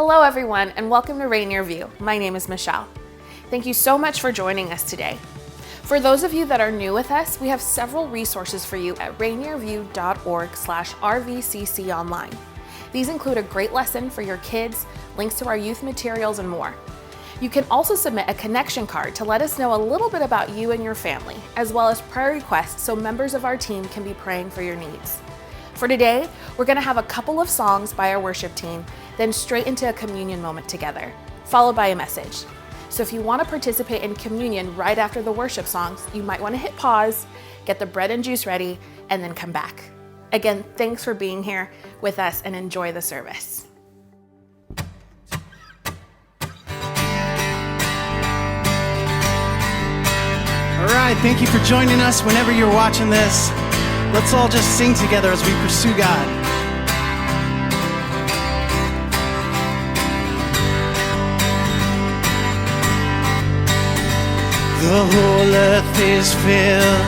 Hello everyone, and welcome to Rainier View. My name is Michelle. Thank you so much for joining us today. For those of you that are new with us, we have several resources for you at rainierview.org/RVCC Online. These include a great lesson for your kids, links to our youth materials, and more. You can also submit a connection card to let us know a little bit about you and your family, as well as prayer requests so members of our team can be praying for your needs. For today, we're going to have a couple of songs by our worship team, then straight into a communion moment together, followed by a message. So if you want to participate in communion right after the worship songs, you might want to hit pause, get the bread and juice ready, and then come back. Again, thanks for being here with us and enjoy the service. All right, thank you for joining us whenever you're watching this. Let's all just sing together as we pursue God. The whole earth is filled.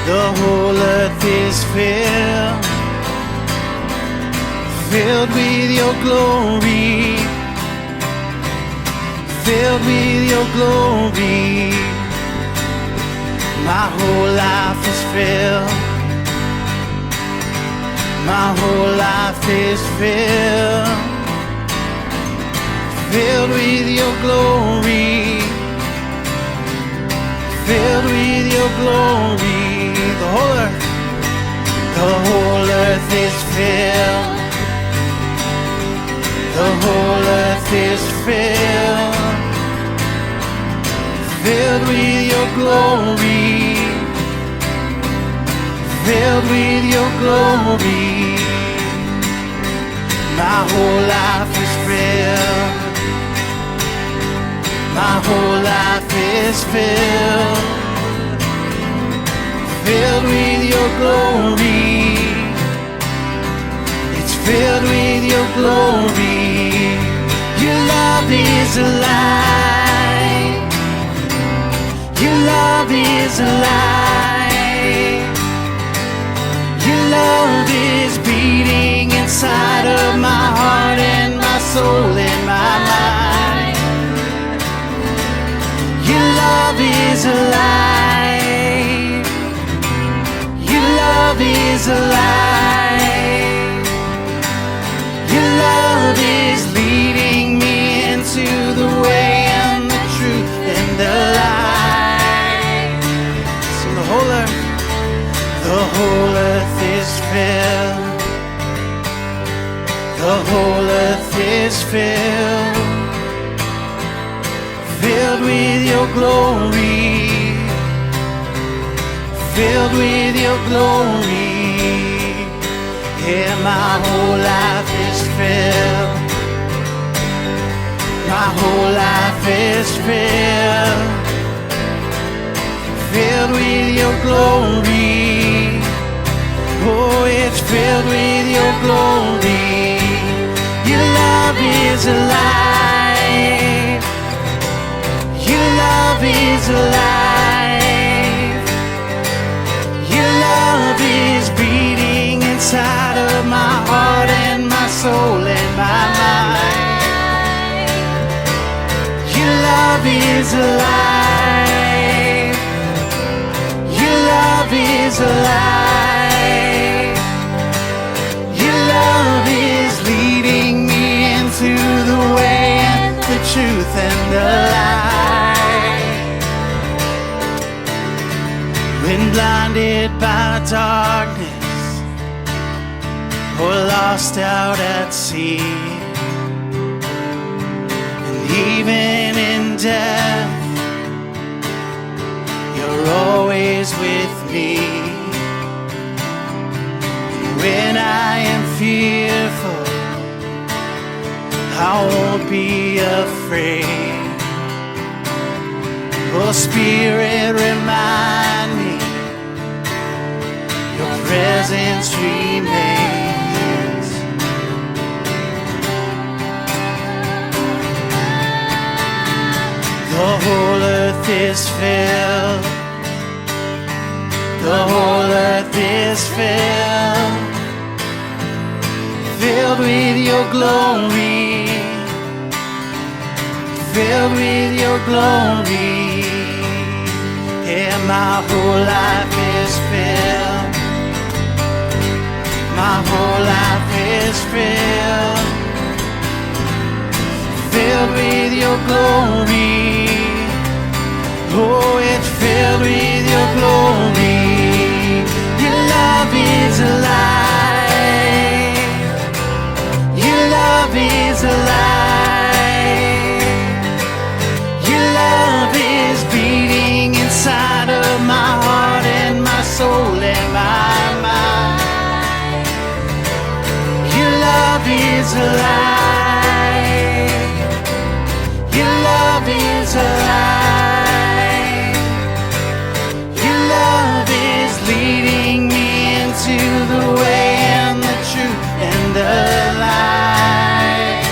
The whole earth is filled. Filled with your glory. Filled with your glory. My whole life is filled. My whole life is filled. Filled with your glory. Filled with your glory. The whole earth is filled. The whole earth is filled. Filled with your glory. Filled with your glory. My whole life is filled. My whole life is filled. Filled with your glory. It's filled with your glory. Your love is alive. Your love is alive. Your love is beating inside of my heart and my soul and my mind. Your love is alive. Your love is alive. Your love is leading me into the way and the truth and the light. So the whole earth is filled. The whole earth is filled. Filled with your glory. Filled with your glory. Yeah, my whole life is filled. My whole life is filled. Filled with your glory. Oh, it's filled with your glory. Your love is alive. Your love is alive. Your love is beating inside of my heart and my soul and my mind. Your love is alive. Your love is alive. Your love is leading me into the way and the truth and the light. When blinded by darkness or lost out at sea, and even in death, you're always with me. And when I am fearful, I won't be afraid. Oh, Spirit, remind me your presence remains. The whole earth is filled. The whole earth is filled. Filled filled with your glory, filled with your glory. Yeah, my whole life is filled, my whole life is filled, filled with your glory. Oh, it's filled with your glory. Your love is alive, your love is alive, your love is beating inside of my heart and my soul and my mind. Your love is alive, your love is alive, your love is leading me into the way and the truth and the light.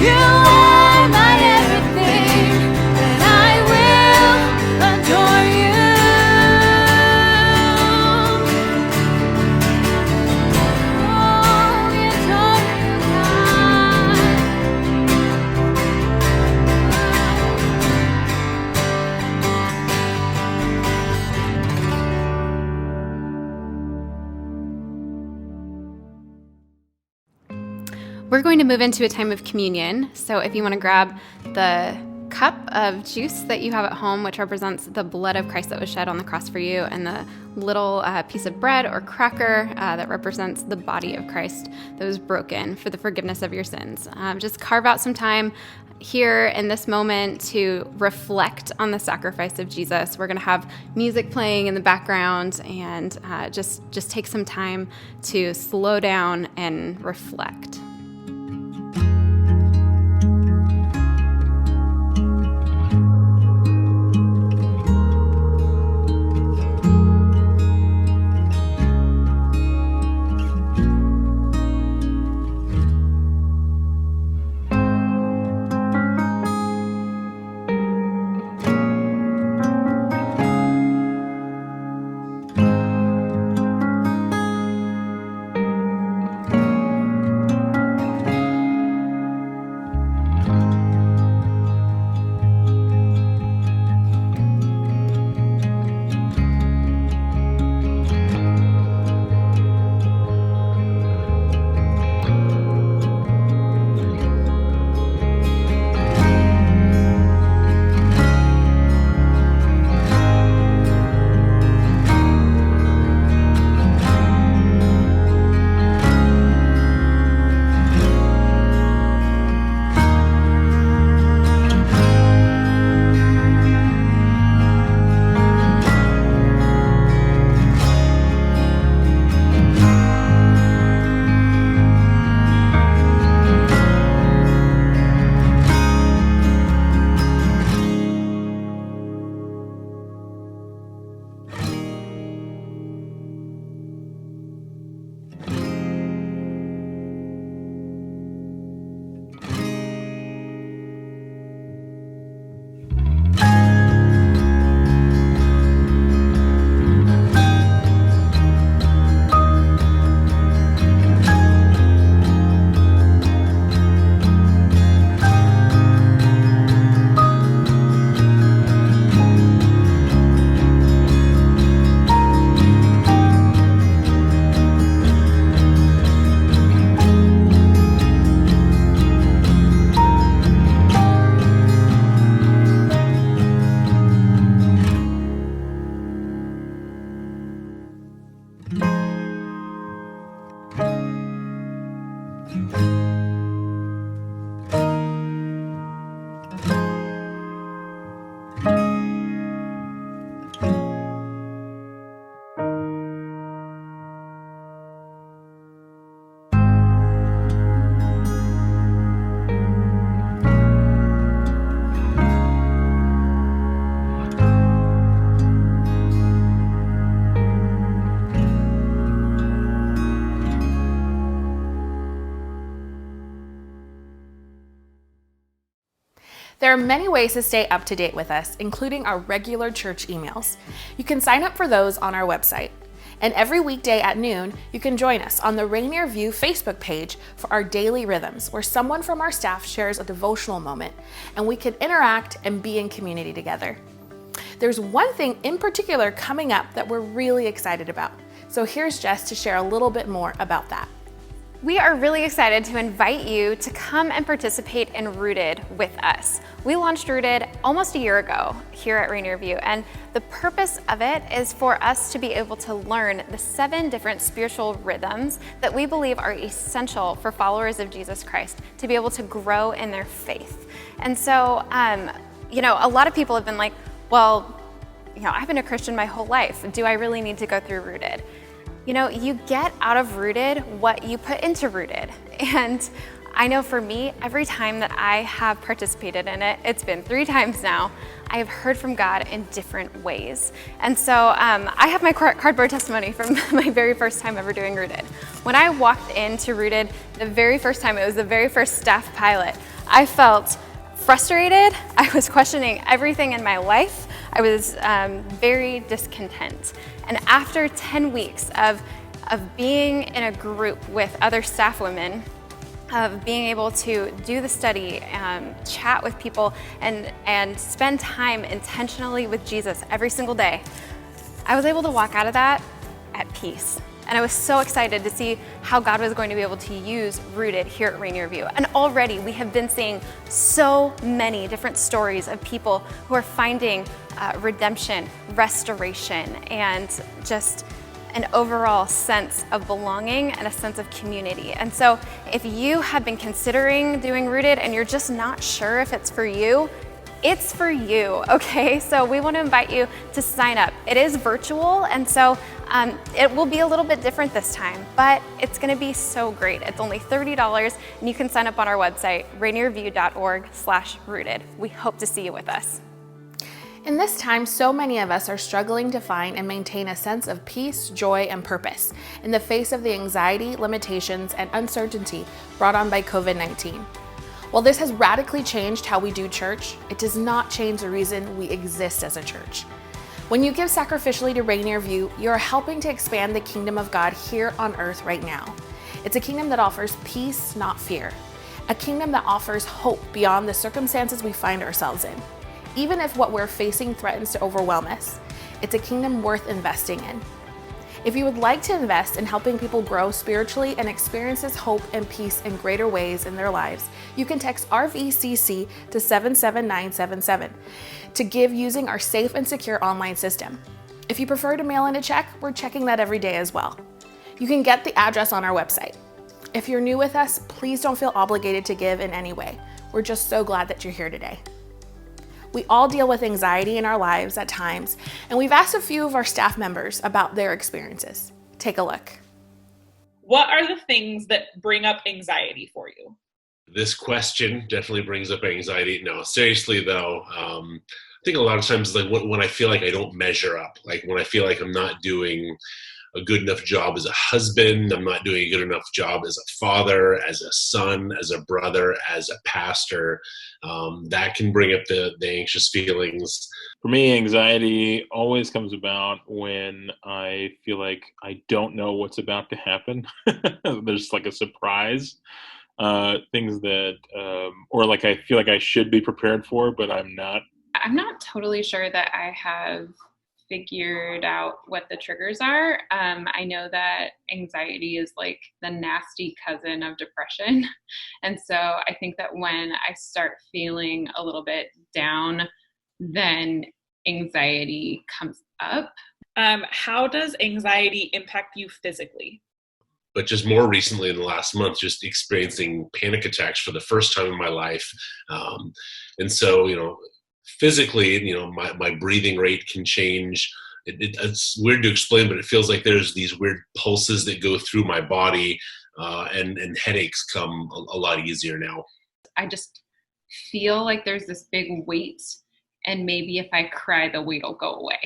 You are my everything, and I will adore you. Oh, we adore you, We're going to move into a time of communion. So if you want to grab the cup of juice that you have at home, which represents the blood of Christ that was shed on the cross for you, and the little piece of bread or cracker that represents the body of Christ that was broken for the forgiveness of your sins. Just carve out some time here in this moment to reflect on the sacrifice of Jesus. We're going to have music playing in the background, and just take some time to slow down and reflect. There are many ways to stay up to date with us, including our regular church emails. You can sign up for those on our website. And every weekday at noon, you can join us on the Rainier View Facebook page for our daily rhythms, where someone from our staff shares a devotional moment, and we can interact and be in community together. There's one thing in particular coming up that we're really excited about. So here's Jess to share a little bit more about that. We are really excited to invite you to come and participate in Rooted with us. We launched Rooted almost a year ago here at Rainier View, and the purpose of it is for us to be able to learn the 7 different spiritual rhythms that we believe are essential for followers of Jesus Christ to be able to grow in their faith. And so, a lot of people have been like, well, I've been a Christian my whole life. Do I really need to go through Rooted? You get out of Rooted what you put into Rooted. And I know for me, every time that I have participated in it, it's been 3 times now, I have heard from God in different ways. And so I have my cardboard testimony from my very first time ever doing Rooted. When I walked into Rooted the very first time, it was the very first staff pilot, I felt frustrated. I was questioning everything in my life. I was very discontent. And after 10 weeks of being in a group with other staff women, of being able to do the study, chat with people, and spend time intentionally with Jesus every single day, I was able to walk out of that at peace. And I was so excited to see how God was going to be able to use Rooted here at Rainier View. And already we have been seeing so many different stories of people who are finding redemption, restoration, and just an overall sense of belonging and a sense of community. And so if you have been considering doing Rooted and you're just not sure if it's for you, it's for you, okay? So we want to invite you to sign up. It is virtual, and so it will be a little bit different this time, but it's gonna be so great. It's only $30, and you can sign up on our website, rainierview.org/rooted. We hope to see you with us. In this time, so many of us are struggling to find and maintain a sense of peace, joy, and purpose in the face of the anxiety, limitations, and uncertainty brought on by COVID-19. While this has radically changed how we do church, it does not change the reason we exist as a church. When you give sacrificially to Rainier View, you are helping to expand the kingdom of God here on earth right now. It's a kingdom that offers peace, not fear. A kingdom that offers hope beyond the circumstances we find ourselves in. Even if what we're facing threatens to overwhelm us, it's a kingdom worth investing in. If you would like to invest in helping people grow spiritually and experience this hope and peace in greater ways in their lives, you can text RVCC to 77977 to give using our safe and secure online system. If you prefer to mail in a check, we're checking that every day as well. You can get the address on our website. If you're new with us, please don't feel obligated to give in any way. We're just so glad that you're here today. We all deal with anxiety in our lives at times, and we've asked a few of our staff members about their experiences. Take a look. What are the things that bring up anxiety for you? This question definitely brings up anxiety. No, seriously though, I think a lot of times like when I feel like I don't measure up, like when I feel like I'm not doing a good enough job as a husband, I'm not doing a good enough job as a father, as a son, as a brother, as a pastor, that can bring up the anxious feelings. For me, anxiety always comes about when I feel like I don't know what's about to happen. There's like a surprise, things that, or like I feel like I should be prepared for, but I'm not. I'm not totally sure that I have figured out what the triggers are. I know that anxiety is like the nasty cousin of depression. And so I think that when I start feeling a little bit down, then anxiety comes up. How does anxiety impact you physically? But just more recently in the last month, just experiencing panic attacks for the first time in my life. And so, physically, my breathing rate can change. It's weird to explain, but it feels like there's these weird pulses that go through my body, and headaches come a lot easier now. I just feel like there's this big weight, and maybe if I cry, the weight will go away.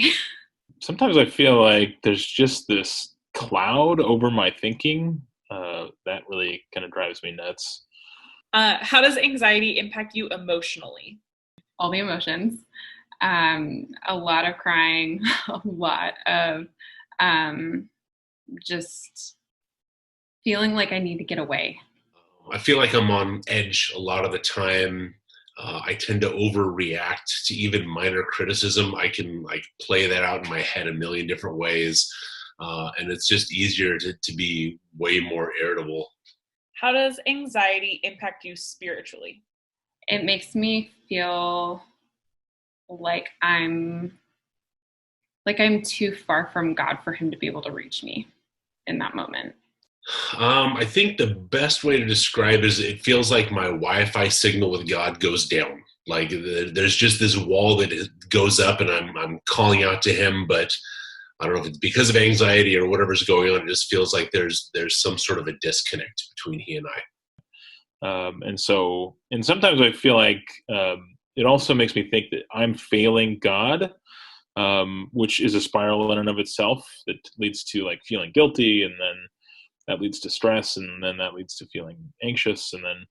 Sometimes I feel like there's just this cloud over my thinking. That really kind of drives me nuts. How does anxiety impact you emotionally? All the emotions, a lot of crying, a lot of just feeling like I need to get away. I feel like I'm on edge a lot of the time. I tend to overreact to even minor criticism. I can play that out in my head a million different ways, and it's just easier to be way more irritable. How does anxiety impact you spiritually? It makes me feel like I'm too far from God for him to be able to reach me in that moment. I think the best way to describe it is it feels like my Wi-Fi signal with God goes down. Like there's just this wall that goes up, and I'm calling out to him, but I don't know if it's because of anxiety or whatever's going on. It just feels like there's some sort of a disconnect between he and I. And sometimes I feel like it also makes me think that I'm failing God, which is a spiral in and of itself that leads to feeling guilty, and then that leads to stress, and then that leads to feeling anxious, and then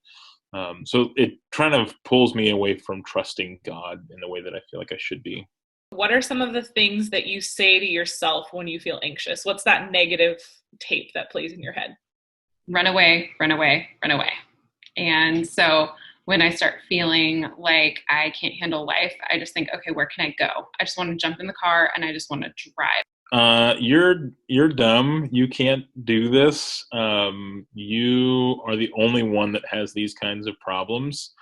So it kind of pulls me away from trusting God in the way that I feel like I should be. What are some of the things that you say to yourself when you feel anxious? What's that negative tape that plays in your head? Run away, run away, run away. And so when I start feeling like I can't handle life, I just think, okay, where can I go? I just want to jump in the car and I just want to drive. You're dumb. You can't do this. You are the only one that has these kinds of problems.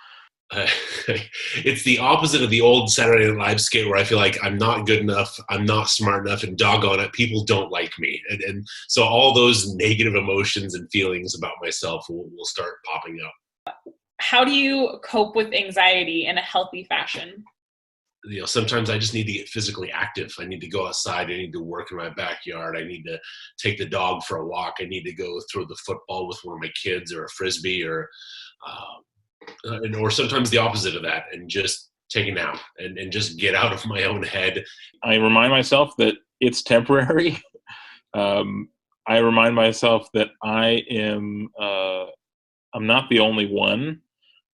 It's the opposite of the old Saturday Night Live skit where I feel like I'm not good enough, I'm not smart enough, and doggone it, people don't like me. And so all those negative emotions and feelings about myself will start popping up. How do you cope with anxiety in a healthy fashion? Sometimes I just need to get physically active. I need to go outside. I need to work in my backyard. I need to take the dog for a walk. I need to go throw the football with one of my kids or a Frisbee or sometimes the opposite of that, and just take a nap and just get out of my own head. I remind myself that it's temporary. I remind myself that I'm not the only one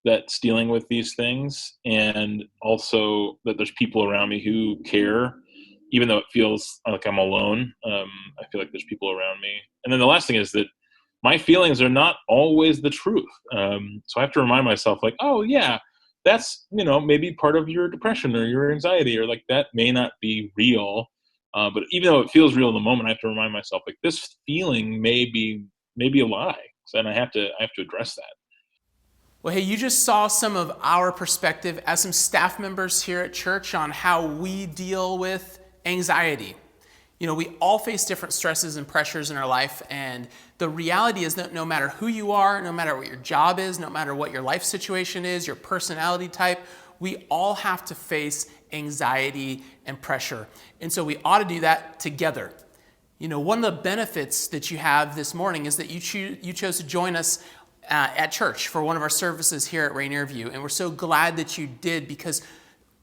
that's dealing with these things, and also that there's people around me who care, even though it feels like I'm alone. I feel like there's people around me. And then the last thing is that my feelings are not always the truth. So I have to remind myself, like, oh yeah, that's, maybe part of your depression or your anxiety, or like that may not be real. But even though it feels real in the moment, I have to remind myself, like, this feeling may be a lie. And I have to address that. Well, hey, you just saw some of our perspective as some staff members here at church on how we deal with anxiety. We all face different stresses and pressures in our life, and the reality is that no matter who you are, no matter what your job is, no matter what your life situation is, your personality type, we all have to face anxiety and pressure. And so we ought to do that together. One of the benefits that you have this morning is that you chose to join us at church for one of our services here at Rainier View. And we're so glad that you did, because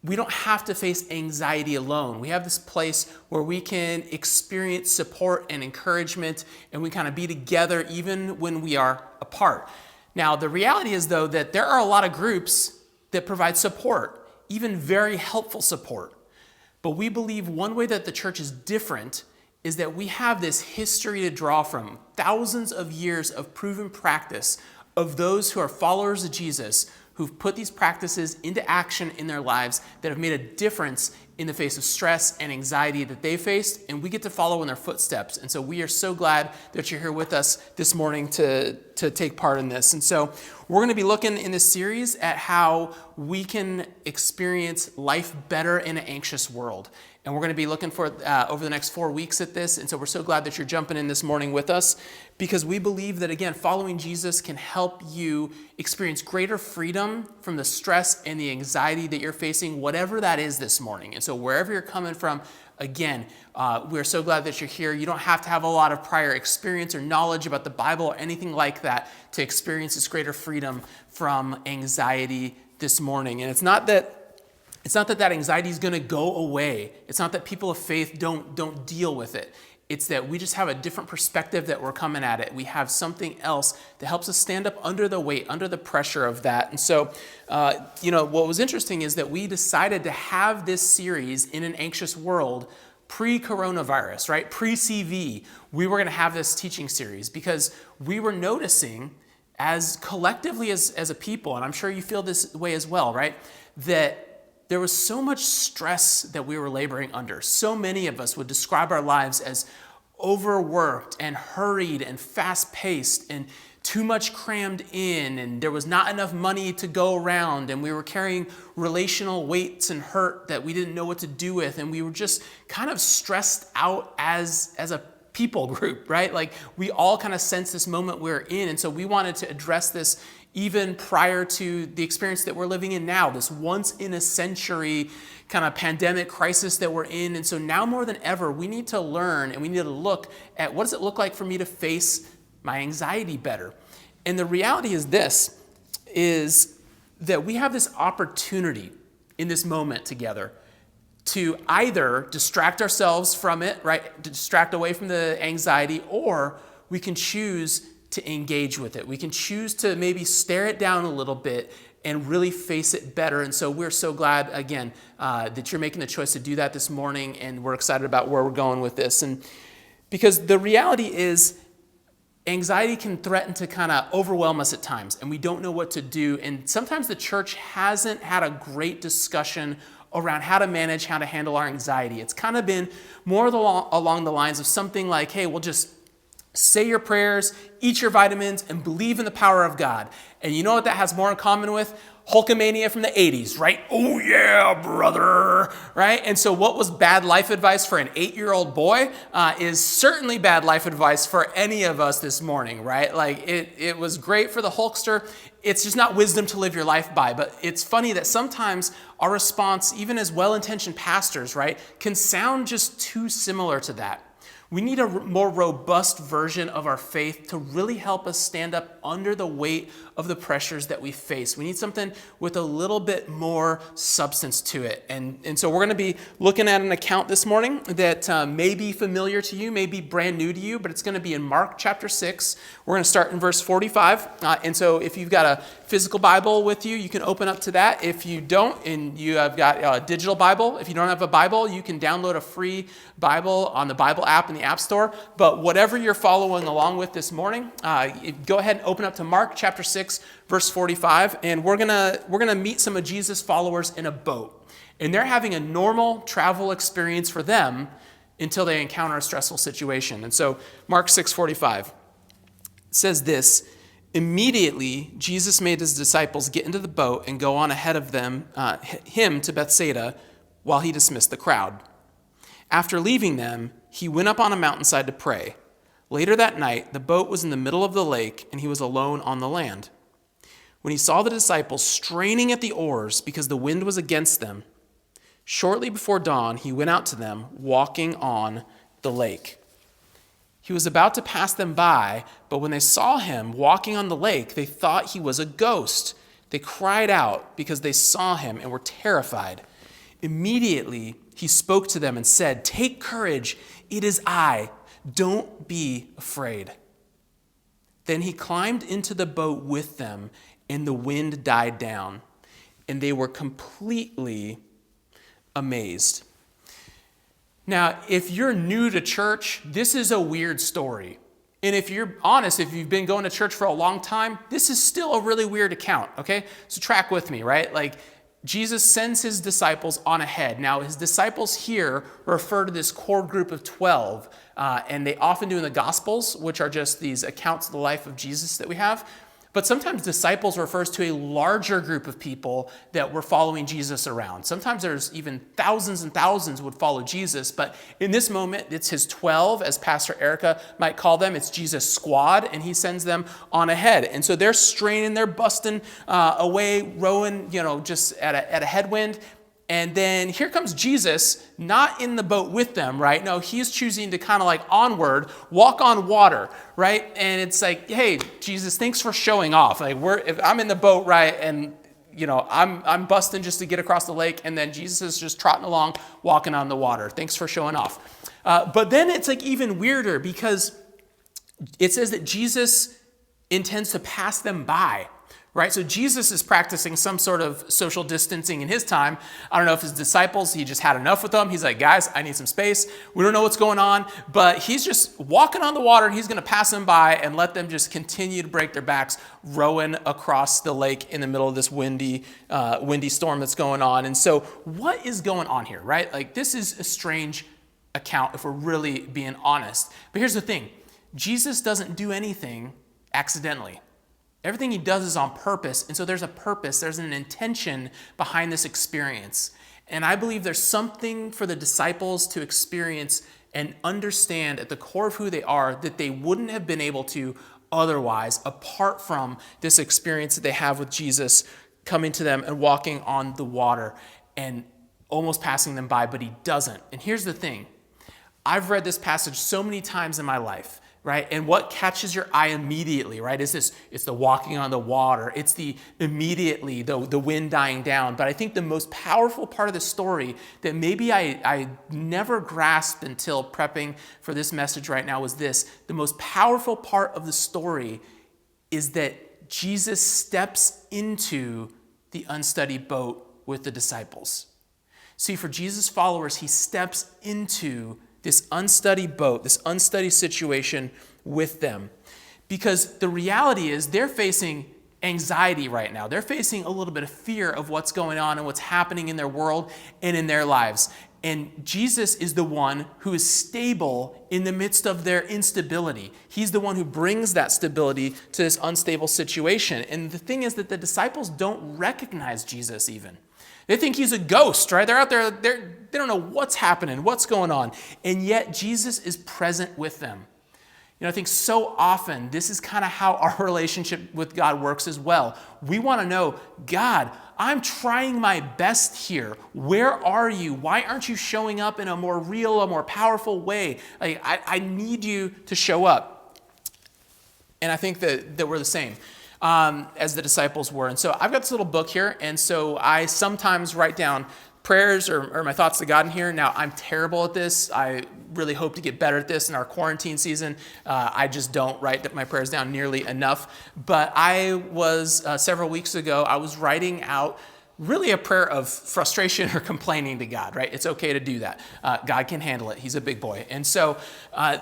we don't have to face anxiety alone. We have this place where we can experience support and encouragement, and we kind of be together even when we are apart. Now, the reality is, though, that there are a lot of groups that provide support, even very helpful support. But we believe one way that the church is different is that we have this history to draw from, thousands of years of proven practice of those who are followers of Jesus, who've put these practices into action in their lives, that have made a difference in the face of stress and anxiety that they faced, and we get to follow in their footsteps. And so we are so glad that you're here with us this morning to take part in this. And so we're going to be looking in this series at how we can experience life better in an anxious world. And we're going to be looking for over the next 4 weeks at this. And so we're so glad that you're jumping in this morning with us, because we believe that, again, following Jesus can help you experience greater freedom from the stress and the anxiety that you're facing, whatever that is this morning. And so wherever you're coming from, again, we're so glad that you're here. You don't have to have a lot of prior experience or knowledge about the Bible or anything like that to experience this greater freedom from anxiety this morning. And it's not that anxiety is going to go away. It's not that people of faith don't deal with it. It's that we just have a different perspective that we're coming at it. We have something else that helps us stand up under the weight, under the pressure of that. And so, what was interesting is that we decided to have this series in an anxious world pre-coronavirus, right? Pre-CV. We were going to have this teaching series because we were noticing, as collectively as a people, and I'm sure you feel this way as well, right? That there was so much stress that we were laboring under. So many of us would describe our lives as overworked and hurried and fast-paced and too much crammed in, and there was not enough money to go around, and we were carrying relational weights and hurt that we didn't know what to do with, and we were just kind of stressed out as a people group, right? Like, we all kind of sense this moment we're in, and so we wanted to address this even prior to the experience that we're living in now, this once-in-a-century kind of pandemic crisis that we're in. And so now more than ever, we need to learn and we need to look at, what does it look like for me to face my anxiety better? And the reality is this, is that we have this opportunity in this moment together to either distract ourselves from it, right? To distract away from the anxiety, or we can choose to engage with it. We can choose to maybe stare it down a little bit and really face it better. And so we're so glad, again, that you're making the choice to do that this morning, and we're excited about where we're going with this. And because the reality is, anxiety can threaten to kind of overwhelm us at times, and we don't know what to do. And sometimes the church hasn't had a great discussion around how to manage, how to handle our anxiety. It's kind of been more along the lines of something like, hey, we'll just say your prayers, eat your vitamins, and believe in the power of God. And you know what that has more in common with? Hulkamania from the 80s, right? Oh yeah, brother, right? And so what was bad life advice for an 8-year-old boy is certainly bad life advice for any of us this morning, right? Like it was great for the Hulkster. It's just not wisdom to live your life by. But it's funny that sometimes our response, even as well-intentioned pastors, right, can sound just too similar to that. We need a more robust version of our faith to really help us stand up under the weight of the pressures that we face. We need something with a little bit more substance to it. And so we're going to be looking at an account this morning that may be familiar to you, may be brand new to you, but it's going to be in Mark chapter 6. We're going to start in verse 45. And so if you've got a physical Bible with you, you can open up to that. If you don't, and you have got a digital Bible, if you don't have a Bible, you can download a free Bible on the Bible app in the App Store. But whatever you're following along with this morning, go ahead and open up to Mark chapter 6, verse 45, and we're gonna meet some of Jesus' followers in a boat. And they're having a normal travel experience for them until they encounter a stressful situation. And so Mark 6:45 says this: immediately Jesus made his disciples get into the boat and go on ahead of him to Bethsaida while he dismissed the crowd. After leaving them, he went up on a mountainside to pray. Later that night, the boat was in the middle of the lake, and he was alone on the land. When he saw the disciples straining at the oars because the wind was against them, shortly before dawn, he went out to them, walking on the lake. He was about to pass them by, but when they saw him walking on the lake, they thought he was a ghost. They cried out because they saw him and were terrified. Immediately, he spoke to them and said, "Take courage, it is I. Don't be afraid." Then he climbed into the boat with them, and the wind died down, and they were completely amazed. Now, if you're new to church, this is a weird story. And if you're honest, if you've been going to church for a long time, this is still a really weird account, okay? So track with me, right? Like, Jesus sends his disciples on ahead. Now, his disciples here refer to this core group of 12, and they often do in the Gospels, which are just these accounts of the life of Jesus that we have. But sometimes disciples refers to a larger group of people that were following Jesus around. Sometimes there's even thousands and thousands would follow Jesus, but in this moment, it's his 12, as Pastor Erica might call them. It's Jesus' squad, and he sends them on ahead. And so they're straining, they're busting away, rowing, just at a headwind. And then here comes Jesus, not in the boat with them, right? No, he's choosing to kind of like onward, walk on water, right? And it's like, hey, Jesus, thanks for showing off. Like if I'm in the boat, right, and I'm busting just to get across the lake, and then Jesus is just trotting along, walking on the water. Thanks for showing off. But then it's like even weirder because it says that Jesus intends to pass them by. Right? So Jesus is practicing some sort of social distancing in his time. I don't know if his disciples, he just had enough with them. He's like, guys, I need some space. We don't know what's going on, but he's just walking on the water, and he's going to pass them by and let them just continue to break their backs, rowing across the lake in the middle of this windy storm that's going on. And so what is going on here, right? Like, this is a strange account if we're really being honest. But here's the thing. Jesus doesn't do anything accidentally. Everything he does is on purpose, and so there's a purpose, there's an intention behind this experience. And I believe there's something for the disciples to experience and understand at the core of who they are that they wouldn't have been able to otherwise, apart from this experience that they have with Jesus coming to them and walking on the water and almost passing them by, but he doesn't. And here's the thing. I've read this passage so many times in my life right? And what catches your eye immediately, right? It's the walking on the water. It's the immediately, the wind dying down. But I think the most powerful part of the story that maybe I never grasped until prepping for this message right now was this. The most powerful part of the story is that Jesus steps into the unsteady boat with the disciples. See, for Jesus' followers, he steps into this unsteady boat, this unsteady situation with them. Because the reality is they're facing anxiety right now. They're facing a little bit of fear of what's going on and what's happening in their world and in their lives. And Jesus is the one who is stable in the midst of their instability. He's the one who brings that stability to this unstable situation. And the thing is that the disciples don't recognize Jesus even. They think he's a ghost, right? They're out there, they don't know what's happening, what's going on. And yet Jesus is present with them. I think so often this is kind of how our relationship with God works as well. We want to know, God, I'm trying my best here. Where are you? Why aren't you showing up in a more real, a more powerful way? I need you to show up. And I think that we're the same. As the disciples were. And so I've got this little book here, and so I sometimes write down prayers or my thoughts to God in here. Now, I'm terrible at this. I really hope to get better at this in our quarantine season. I just don't write my prayers down nearly enough. But I was, several weeks ago, I was writing out really a prayer of frustration or complaining to God, right? It's okay to do that. God can handle it. He's a big boy. And so I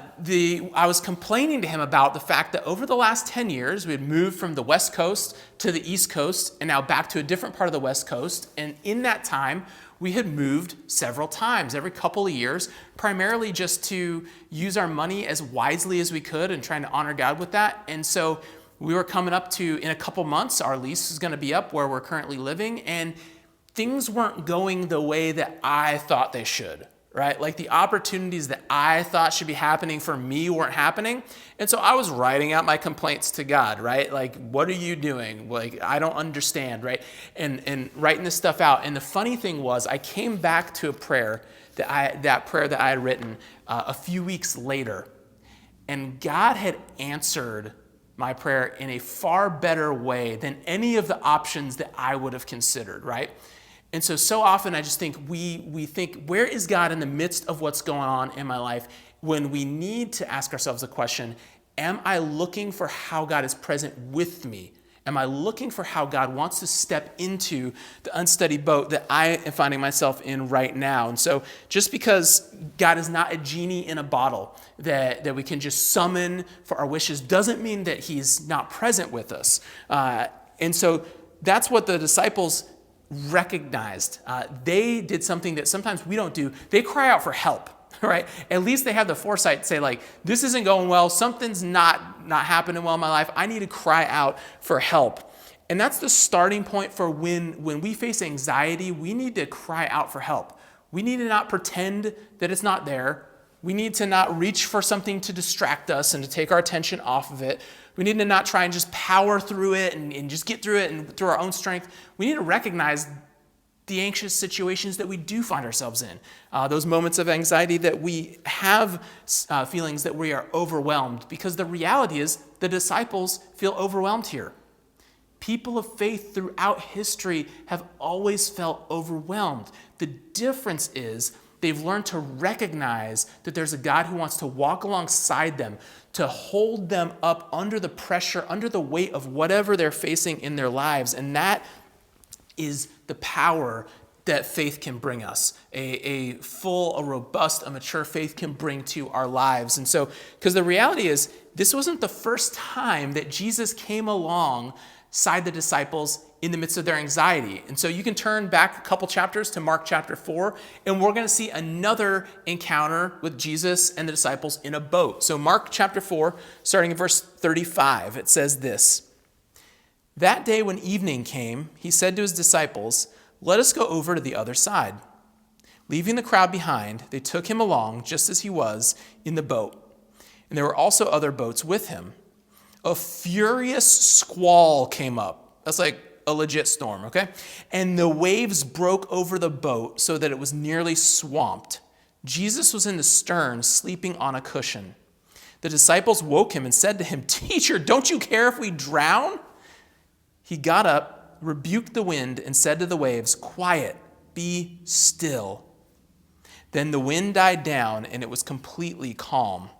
was complaining to him about the fact that over the last 10 years, we had moved from the West Coast to the East Coast and now back to a different part of the West Coast. And in that time, we had moved several times, every couple of years, primarily just to use our money as wisely as we could and trying to honor God with that. And so we were coming up to, in a couple months, our lease is going to be up where we're currently living, and things weren't going the way that I thought they should, right? Like the opportunities that I thought should be happening for me weren't happening. And so I was writing out my complaints to God, right? Like, what are you doing? Like, I don't understand, right? And writing this stuff out. And the funny thing was, I came back to a prayer that I had written a few weeks later, and God had answered my prayer in a far better way than any of the options that I would have considered, right? And so often I just think we think, where is God in the midst of what's going on in my life, when we need to ask ourselves the question, am I looking for how God is present with me? Am I looking for how God wants to step into the unsteady boat that I am finding myself in right now? And so just because God is not a genie in a bottle that we can just summon for our wishes doesn't mean that he's not present with us. And so that's what the disciples recognized. They did something that sometimes we don't do. They cry out for help. Right? At least they have the foresight to say, like, this isn't going well. Something's not happening well in my life. I need to cry out for help. And that's the starting point for when we face anxiety, we need to cry out for help. We need to not pretend that it's not there. We need to not reach for something to distract us and to take our attention off of it. We need to not try and just power through it and just get through it and through our own strength. We need to recognize the anxious situations that we do find ourselves in, those moments of anxiety that we have feelings that we are overwhelmed, because the reality is the disciples feel overwhelmed here. People of faith throughout history have always felt overwhelmed. The difference is they've learned to recognize that there's a God who wants to walk alongside them, to hold them up under the pressure, under the weight of whatever they're facing in their lives. And that is the power that faith can bring us. A full, a robust, a mature faith can bring to our lives. And so, because the reality is, this wasn't the first time that Jesus came alongside the disciples in the midst of their anxiety. And so you can turn back a couple chapters to Mark chapter 4, and we're going to see another encounter with Jesus and the disciples in a boat. So Mark chapter 4, starting in verse 35, it says this: "That day when evening came, he said to his disciples, 'Let us go over to the other side.' Leaving the crowd behind, they took him along just as he was in the boat. And there were also other boats with him. A furious squall came up." That's like a legit storm, okay? "And the waves broke over the boat so that it was nearly swamped. Jesus was in the stern, sleeping on a cushion. The disciples woke him and said to him, "Teacher, don't you care if we drown?" He got up, rebuked the wind, and said to the waves, "Quiet, be still." Then the wind died down, and it was completely calm.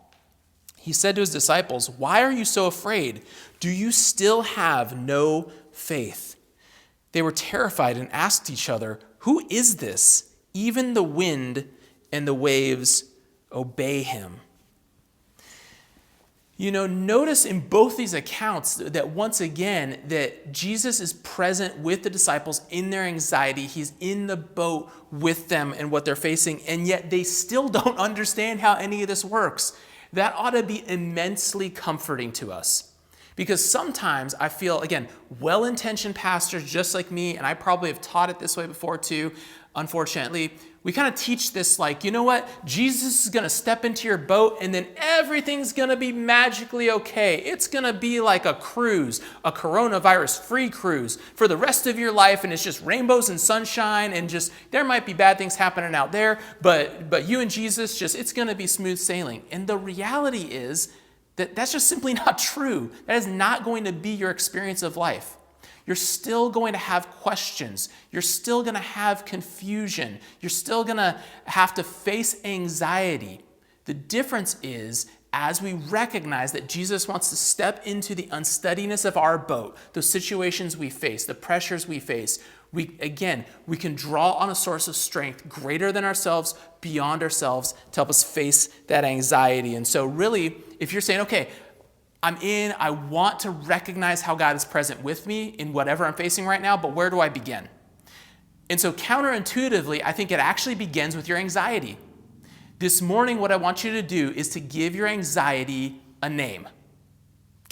He said to his disciples, "Why are you so afraid? Do you still have no faith?" They were terrified and asked each other, "Who is this? Even the wind and the waves obey him." Notice in both these accounts that once again, that Jesus is present with the disciples in their anxiety. He's in the boat with them and what they're facing, and yet they still don't understand how any of this works. That ought to be immensely comforting to us. Because sometimes I feel, again, well-intentioned pastors just like me, and I probably have taught it this way before too, unfortunately, we kind of teach this like, you know what? Jesus is going to step into your boat and then everything's going to be magically okay. It's going to be like a cruise, a coronavirus-free cruise for the rest of your life, and it's just rainbows and sunshine, and just there might be bad things happening out there, but you and Jesus, it's going to be smooth sailing. And the reality is that that's just simply not true. That is not going to be your experience of life. You're still going to have questions. You're still going to have confusion. You're still going to have to face anxiety. The difference is, as we recognize that Jesus wants to step into the unsteadiness of our boat, those situations we face, the pressures we face, we can draw on a source of strength greater than ourselves, beyond ourselves, to help us face that anxiety. And so really, if you're saying, okay, I want to recognize how God is present with me in whatever I'm facing right now, but where do I begin? And so counterintuitively, I think it actually begins with your anxiety. This morning, what I want you to do is to give your anxiety a name.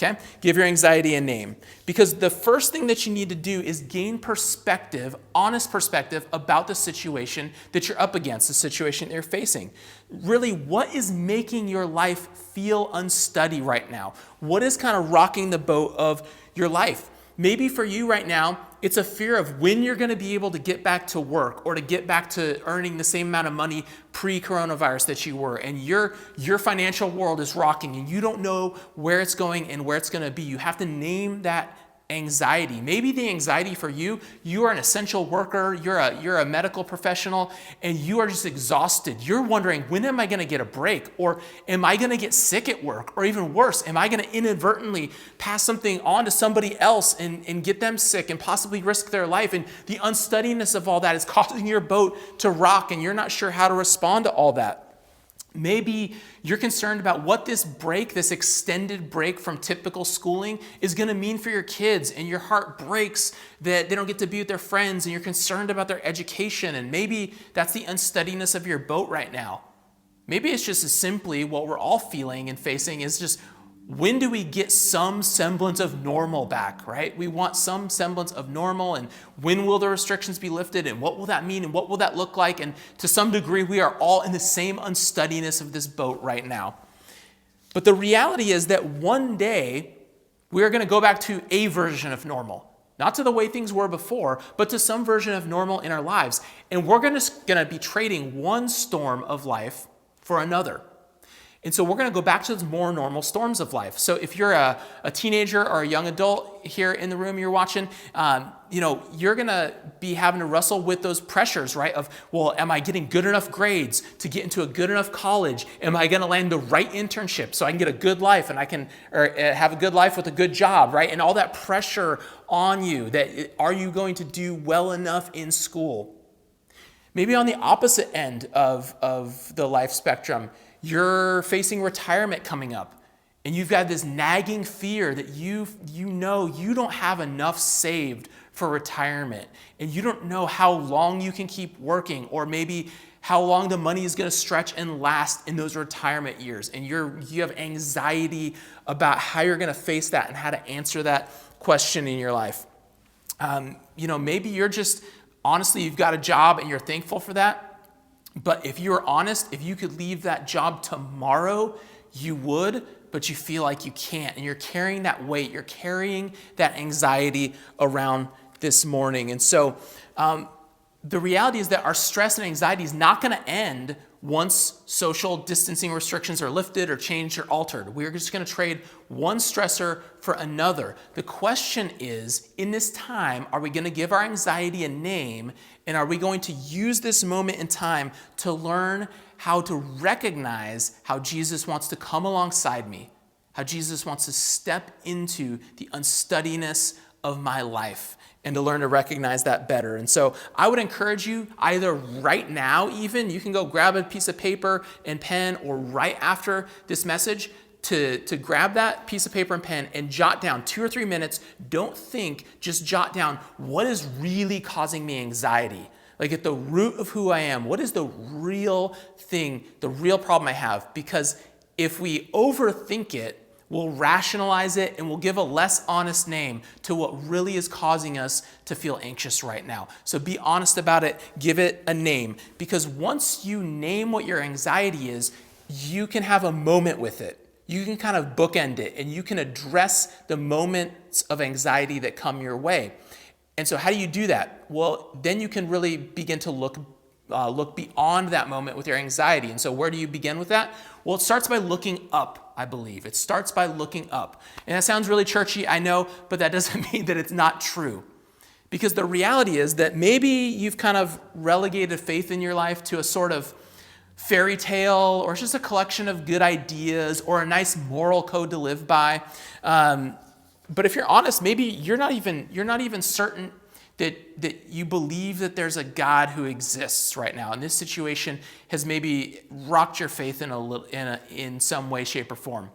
Okay? Give your anxiety a name. Because the first thing that you need to do is gain perspective, honest perspective about the situation that you're up against, the situation that you're facing. Really, what is making your life feel unsteady right now? What is kind of rocking the boat of your life? Maybe for you right now, it's a fear of when you're going to be able to get back to work or to get back to earning the same amount of money pre-coronavirus that you were, and your financial world is rocking and you don't know where it's going and where it's going to be. You have to name that anxiety. Maybe the anxiety for you are an essential worker, you're a medical professional, and you are just exhausted. You're wondering, when am I going to get a break? Or am I going to get sick at work? Or even worse, am I going to inadvertently pass something on to somebody else and get them sick and possibly risk their life? And the unsteadiness of all that is causing your boat to rock, and you're not sure how to respond to all that. Maybe you're concerned about what this break, this extended break from typical schooling, is going to mean for your kids, and your heart breaks that they don't get to be with their friends, and you're concerned about their education, and maybe that's the unsteadiness of your boat right now. Maybe it's just as simply what we're all feeling and facing is just, when do we get some semblance of normal back, right? We want some semblance of normal, and when will the restrictions be lifted, and what will that mean, and what will that look like? And to some degree, we are all in the same unsteadiness of this boat right now. But the reality is that one day, we are going to go back to a version of normal. Not to the way things were before, but to some version of normal in our lives. And we're going to be trading one storm of life for another. And so we're going to go back to those more normal storms of life. So if you're a teenager or a young adult here in the room you're watching, you're going to be having to wrestle with those pressures, right? Of, well, am I getting good enough grades to get into a good enough college? Am I going to land the right internship so I can get a good life and I can have a good life with a good job, right? And all that pressure on you, that are you going to do well enough in school? Maybe on the opposite end of the life spectrum, you're facing retirement coming up, and you've got this nagging fear that you don't have enough saved for retirement, and you don't know how long you can keep working, or maybe how long the money is going to stretch and last in those retirement years, and you have anxiety about how you're going to face that and how to answer that question in your life. Maybe you're just, honestly, you've got a job and you're thankful for that. But if you were honest, if you could leave that job tomorrow, you would, but you feel like you can't. And you're carrying that weight. You're carrying that anxiety around this morning. And so the reality is that our stress and anxiety is not going to end once social distancing restrictions are lifted or changed or altered. We're just going to trade one stressor for another. The question is, in this time, are we going to give our anxiety a name, and are we going to use this moment in time to learn how to recognize how Jesus wants to come alongside me, how Jesus wants to step into the unsteadiness of my life, and to learn to recognize that better. And so I would encourage you, either right now even, you can go grab a piece of paper and pen, or right after this message, to grab that piece of paper and pen and jot down 2 or 3 minutes. Don't think, just jot down what is really causing me anxiety. Like at the root of who I am, what is the real thing, the real problem I have? Because if we overthink it, we'll rationalize it and we'll give a less honest name to what really is causing us to feel anxious right now. So be honest about it, give it a name, because once you name what your anxiety is, you can have a moment with it. You can kind of bookend it, and you can address the moments of anxiety that come your way. And so how do you do that? Well, then you can really begin to look beyond that moment with your anxiety. And so where do you begin with that? Well, it starts by looking up, I believe. It starts by looking up. And that sounds really churchy, I know, but that doesn't mean that it's not true. Because the reality is that maybe you've kind of relegated faith in your life to a sort of fairy tale, or just a collection of good ideas, or a nice moral code to live by. But if you're honest, maybe you're not even certain that you believe that there's a God who exists right now, and this situation has maybe rocked your faith in some way, shape, or form.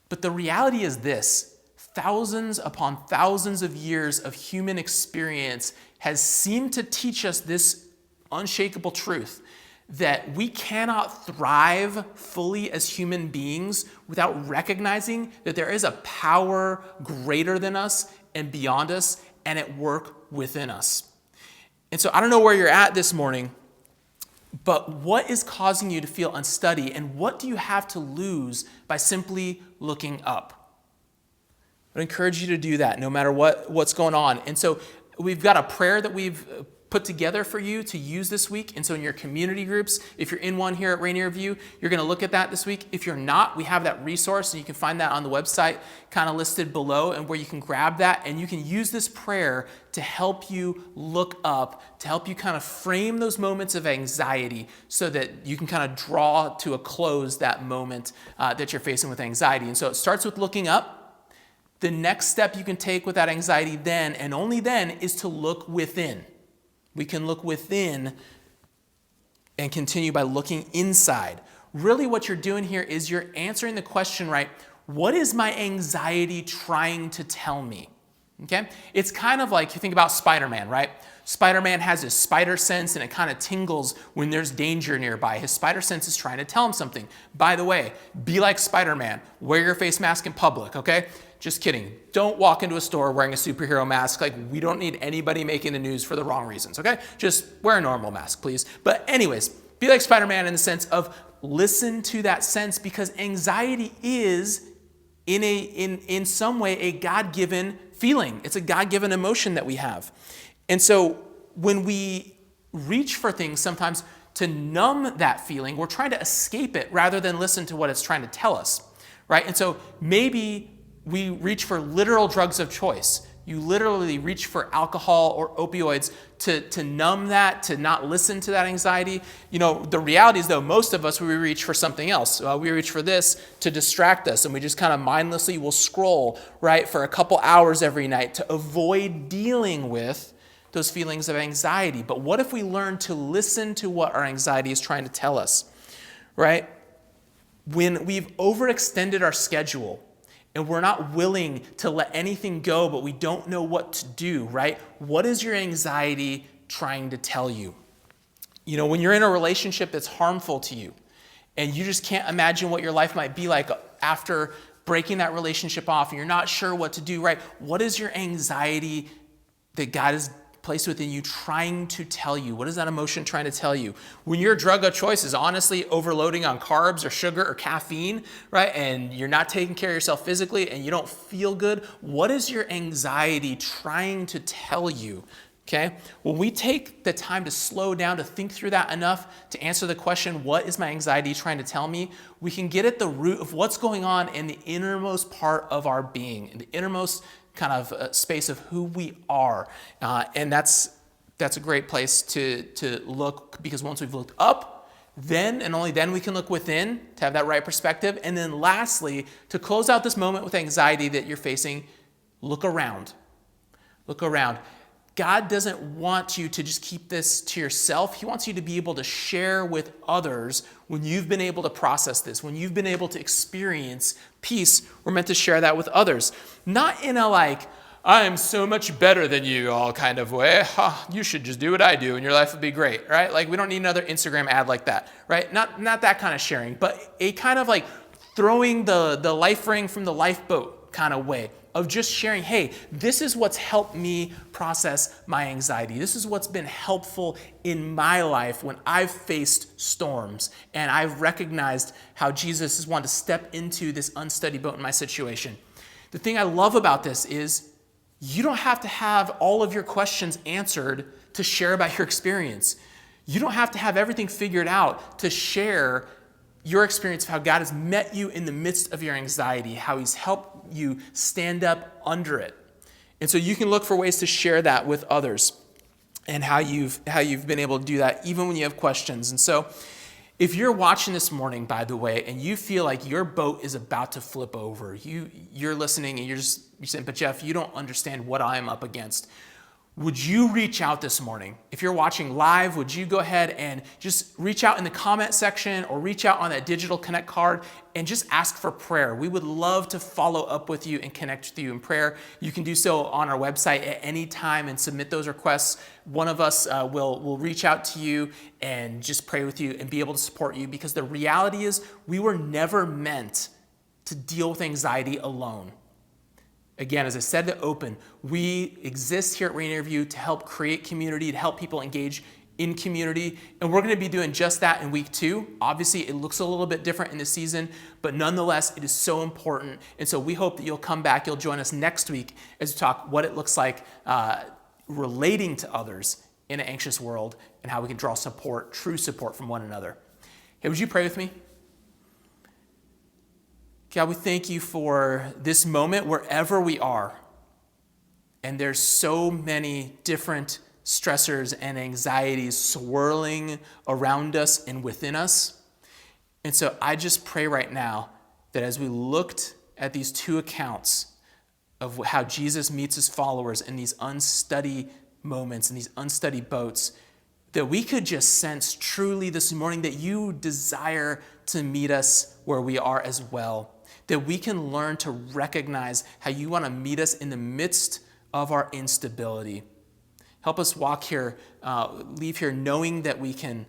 But the reality is this: thousands upon thousands of years of human experience has seemed to teach us this unshakable truth, that we cannot thrive fully as human beings without recognizing that there is a power greater than us and beyond us and at work within us. And so I don't know where you're at this morning, but what is causing you to feel unsteady, and what do you have to lose by simply looking up? I would encourage you to do that no matter what's going on. And so we've got a prayer that we've put together for you to use this week. And so in your community groups, if you're in one here at Rainier View, you're going to look at that this week. If you're not, we have that resource, and you can find that on the website kind of listed below, and where you can grab that, and you can use this prayer to help you look up, to help you kind of frame those moments of anxiety so that you can kind of draw to a close that moment that you're facing with anxiety. And so it starts with looking up. The next step you can take with that anxiety then, and only then, is to look within. We can look within and continue by looking inside. Really what you're doing here is you're answering the question, right? What is my anxiety trying to tell me? Okay? It's kind of like, you think about Spider-Man, right? Spider-Man has his spider sense, and it kind of tingles when there's danger nearby. His spider sense is trying to tell him something. By the way, be like Spider-Man. Wear your face mask in public, okay? Just kidding. Don't walk into a store wearing a superhero mask. Like, we don't need anybody making the news for the wrong reasons, okay? Just wear a normal mask, please. But anyways, be like Spider-Man in the sense of listen to that sense, because anxiety is in some way a God-given feeling. It's a God-given emotion that we have. And so when we reach for things sometimes to numb that feeling, we're trying to escape it rather than listen to what it's trying to tell us, right? And so maybe we reach for literal drugs of choice. You literally reach for alcohol or opioids to numb that, to not listen to that anxiety. You know, the reality is, though, most of us, we reach for something else. We reach for this to distract us, and we just kind of mindlessly will scroll, right, for a couple hours every night to avoid dealing with those feelings of anxiety. But what if we learn to listen to what our anxiety is trying to tell us, right? When we've overextended our schedule, and we're not willing to let anything go, but we don't know what to do, right? What is your anxiety trying to tell you? You know, when you're in a relationship that's harmful to you, and you just can't imagine what your life might be like after breaking that relationship off, and you're not sure what to do, right? What is your anxiety that God has placed within you trying to tell you? What is that emotion trying to tell you? When your drug of choice is honestly overloading on carbs or sugar or caffeine, right, and you're not taking care of yourself physically and you don't feel good, what is your anxiety trying to tell you Okay? When we take the time to slow down, to think through that enough to answer the question, what is my anxiety trying to tell me? We can get at the root of what's going on in the innermost part of our being, in the innermost kind of space of who we are. And that's a great place to look, because once we've looked up, then and only then we can look within to have that right perspective. And then lastly, to close out this moment with anxiety that you're facing, look around. Look around. God doesn't want you to just keep this to yourself. He wants you to be able to share with others when you've been able to process this, when you've been able to experience peace. We're meant to share that with others. Not in a like, I am so much better than you all kind of way. You should just do what I do and your life will be great, right? Like, we don't need another Instagram ad like that, right? Not that kind of sharing, but a kind of like throwing the life ring from the lifeboat kind of way of just sharing, hey, this is what's helped me process my anxiety. This is what's been helpful in my life when I've faced storms and I've recognized how Jesus has wanted to step into this unsteady boat in my situation. The thing I love about this is you don't have to have all of your questions answered to share about your experience. You don't have to have everything figured out to share your experience of how God has met you in the midst of your anxiety, how he's helped you stand up under it. And so you can look for ways to share that with others and how you've been able to do that even when you have questions. And so if you're watching this morning, by the way, and you feel like your boat is about to flip over, you're listening and you're saying, but Jeff, you don't understand what I'm up against. Would you reach out this morning? If you're watching live, would you go ahead and just reach out in the comment section or reach out on that digital connect card and just ask for prayer? We would love to follow up with you and connect with you in prayer. You can do so on our website at any time and submit those requests. One of us will reach out to you and just pray with you and be able to support you, because the reality is we were never meant to deal with anxiety alone. Again, as I said to open, we exist here at Rainier View to help create community, to help people engage in community, and we're going to be doing just that in week 2. Obviously, it looks a little bit different in this season, but nonetheless, it is so important. And so we hope that you'll come back, you'll join us next week as we talk what it looks like relating to others in an anxious world and how we can draw support, true support from one another. Hey, would you pray with me? God, we thank you for this moment wherever we are. And there's so many different stressors and anxieties swirling around us and within us. And so I just pray right now that as we looked at these 2 accounts of how Jesus meets his followers in these unsteady moments, in these unsteady boats, that we could just sense truly this morning that you desire to meet us where we are as well. That we can learn to recognize how you want to meet us in the midst of our instability. Help us walk here, leave here knowing that we can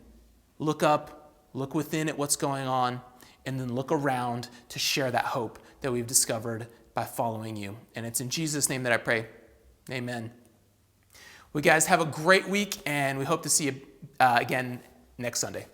look up, look within at what's going on, and then look around to share that hope that we've discovered by following you. And it's in Jesus' name that I pray. Amen. Well, guys, have a great week, and we hope to see you again next Sunday.